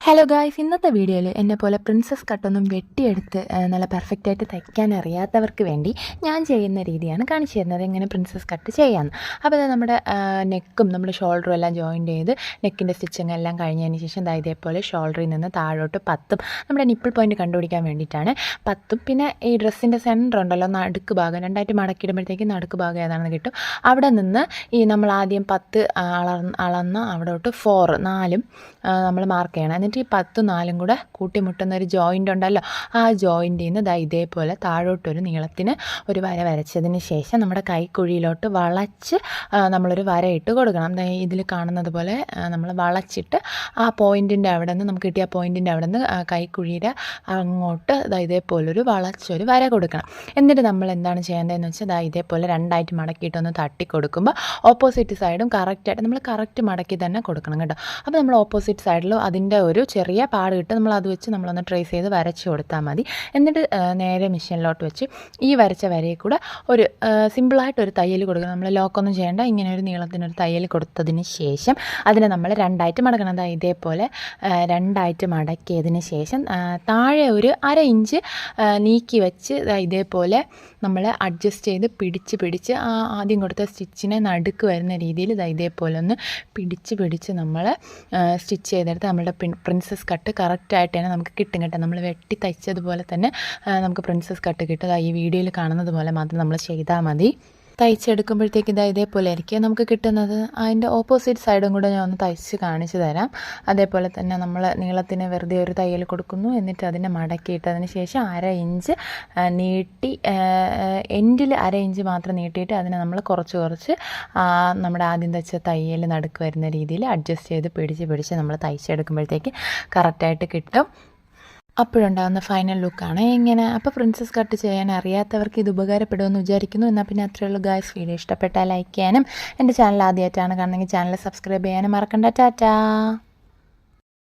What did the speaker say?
Hello guys, ഇന്നത്തെ വീഡിയോയിൽ എന്നെ പോലെ പ്രിൻസസ് കട്ടൊന്നും വെട്ടിയെടുത്ത് നല്ല പെർഫെക്റ്റായിട്ട് തയ്ക്കാൻ അറിയാത്തവർക്ക് വേണ്ടി ഞാൻ ചെയ്യുന്ന രീതിയാണ് കാണിച്ചു തരുന്നത്, എങ്ങനെ പ്രിൻസസ് കട്ട് ചെയ്യാമെന്ന്. അപ്പോൾ അത് നമ്മുടെ നെക്കും നമ്മുടെ ഷോൾഡറും എല്ലാം ജോയിൻ്റ് ചെയ്ത് നെക്കിൻ്റെ സ്റ്റിച്ചിങ് എല്ലാം കഴിഞ്ഞതിന് ശേഷം ഇതേപോലെ ഷോൾഡറിൽ നിന്ന് താഴോട്ട് 10 നമ്മുടെ നിപ്പിൾ പോയിൻറ്റ് കണ്ടുപിടിക്കാൻ വേണ്ടിയിട്ടാണ് 10. പിന്നെ ഈ ഡ്രസ്സിൻ്റെ സെൻറ്റർ ഉണ്ടല്ലോ, നടുക്ക് ഭാഗം രണ്ടായിട്ട് മടക്കിയിടുമ്പോഴത്തേക്ക് നടുക്ക് ഭാഗം ഏതാണെന്ന് കിട്ടും. അവിടെ നിന്ന് ഈ നമ്മൾ ആദ്യം 10 അളന്ന അവിടോട്ട് 4 നമ്മൾ മാർക്ക് ചെയ്യണം. എന്നിട്ട് ഈ 10 4 കൂടെ കൂട്ടിമുട്ടുന്ന ഒരു ജോയിൻ്റ് ഉണ്ടല്ലോ, ആ ജോയിൻറ്റിൽ നിന്ന് ഇതേപോലെ താഴോട്ടൊരു നീളത്തിന് ഒരു വര വരച്ചതിന് ശേഷം നമ്മുടെ കൈക്കുഴിയിലോട്ട് വളച്ച് നമ്മളൊരു വരയിട്ട് കൊടുക്കണം. ഇതിൽ കാണുന്നത് പോലെ നമ്മൾ വളച്ചിട്ട് ആ പോയിൻറ്റിൻ്റെ അവിടെ നിന്ന് നമുക്ക് കിട്ടിയ പോയിൻറ്റിൻ്റെ അവിടെ നിന്ന് കൈക്കുഴിയുടെ അങ്ങോട്ട് ഇതേപോലൊരു വളച്ചൊരു വര കൊടുക്കണം. എന്നിട്ട് നമ്മൾ എന്താണ് ചെയ്യേണ്ടതെന്ന് വെച്ചാൽ ഇതേപോലെ രണ്ടായിട്ട് മടക്കിയിട്ടൊന്ന് തട്ടി കൊടുക്കുമ്പോൾ ഓപ്പോസിറ്റ് സൈഡും കറക്റ്റായിട്ട് നമ്മൾ കറക്റ്റ് മടക്കി തന്നെ കൊടുക്കണം കേട്ടോ. അപ്പോൾ നമ്മൾ ഓപ്പോസിറ്റ് സൈഡിലും അതിൻ്റെ ഒരു ചെറിയ പാട് കിട്ടും, നമ്മൾ അത് വെച്ച് നമ്മളൊന്ന് ട്രേസ് ചെയ്ത് വരച്ച് കൊടുത്താൽ മതി. എന്നിട്ട് നേരെ മെഷീനിലോട്ട് വെച്ച് ഈ വരച്ച വരയിൽ കൂടെ ഒരു സിമ്പിളായിട്ടൊരു തയ്യൽ കൊടുക്കണം. നമ്മൾ ലോക്കൊന്നും ചെയ്യേണ്ട, ഇങ്ങനെ ഒരു നീളത്തിനൊരു തയ്യൽ കൊടുത്തതിന് ശേഷം അതിനെ നമ്മൾ രണ്ടായിട്ട് മടക്കണം. ഇതേപോലെ രണ്ടായിട്ട് മടക്കിയതിന് ശേഷം താഴെ ഒരു 1/2 ഇഞ്ച് നീക്കി വെച്ച് ഇതേപോലെ നമ്മൾ അഡ്ജസ്റ്റ് ചെയ്ത് പിടിച്ച് ആദ്യം കൊടുത്ത സ്റ്റിച്ചിനെ നടുക്ക് വരുന്ന രീതിയിൽ ഇതേപോലെ ഒന്ന് പിടിച്ച് നമ്മൾ സ്റ്റിച്ച് ചെയ്തെടുത്ത് നമ്മളുടെ പ്രിൻസസ് കട്ട് കറക്റ്റായിട്ട് തന്നെ നമുക്ക് കിട്ടും കേട്ടോ. നമ്മൾ വെട്ടി തയ്ച്ചതുപോലെ തന്നെ നമുക്ക് പ്രിൻസസ് കട്ട് കിട്ടും. ഈ വീഡിയോയിൽ കാണുന്നത് പോലെ മാത്രം നമ്മൾ ചെയ്താൽ മതി. തയ്ച്ചെടുക്കുമ്പോഴത്തേക്ക് ഇതേപോലെ ആയിരിക്കും നമുക്ക് കിട്ടുന്നത്. അതിൻ്റെ ഓപ്പോസിറ്റ് സൈഡും കൂടെ ഞാൻ ഒന്ന് തയ്ച്ച് കാണിച്ചു തരാം. അതേപോലെ തന്നെ നമ്മൾ നീളത്തിന് വെറുതെ ഒരു തയ്യൽ കൊടുക്കുന്നു, എന്നിട്ട് അതിനെ മടക്കിയിട്ടതിന് ശേഷം 1/2 ഇഞ്ച് നീട്ടി, എൻഡിൽ 1/2 ഇഞ്ച് മാത്രം നീട്ടിയിട്ട് അതിനെ നമ്മൾ കുറച്ച് നമ്മുടെ ആദ്യം തയ്ച്ച തയ്യൽ നടുക്ക് വരുന്ന രീതിയിൽ അഡ്ജസ്റ്റ് ചെയ്ത് പിടിച്ച് നമ്മൾ തയ്ച്ചെടുക്കുമ്പോഴത്തേക്ക് കറക്റ്റായിട്ട് കിട്ടും. അപ്പോഴുണ്ടാകുന്ന ഫൈനൽ ലുക്കാണ് ഇങ്ങനെ. അപ്പോൾ പ്രിൻസസ് കട്ട് ചെയ്യാൻ അറിയാത്തവർക്ക് ഇത് ഉപകാരപ്പെടുമെന്ന് വിചാരിക്കുന്നു. എന്നാൽ പിന്നെ അത്രയേ ഉള്ളൂ ഗായ്സ്. വീഡിയോ ഇഷ്ടപ്പെട്ടാൽ ലൈക്ക് ചെയ്യാനും എൻ്റെ ചാനൽ ആദ്യമായിട്ടാണ് കാണുന്നെങ്കിൽ ചാനൽ സബ്സ്ക്രൈബ് ചെയ്യാനും മറക്കണ്ട. ടാറ്റാ.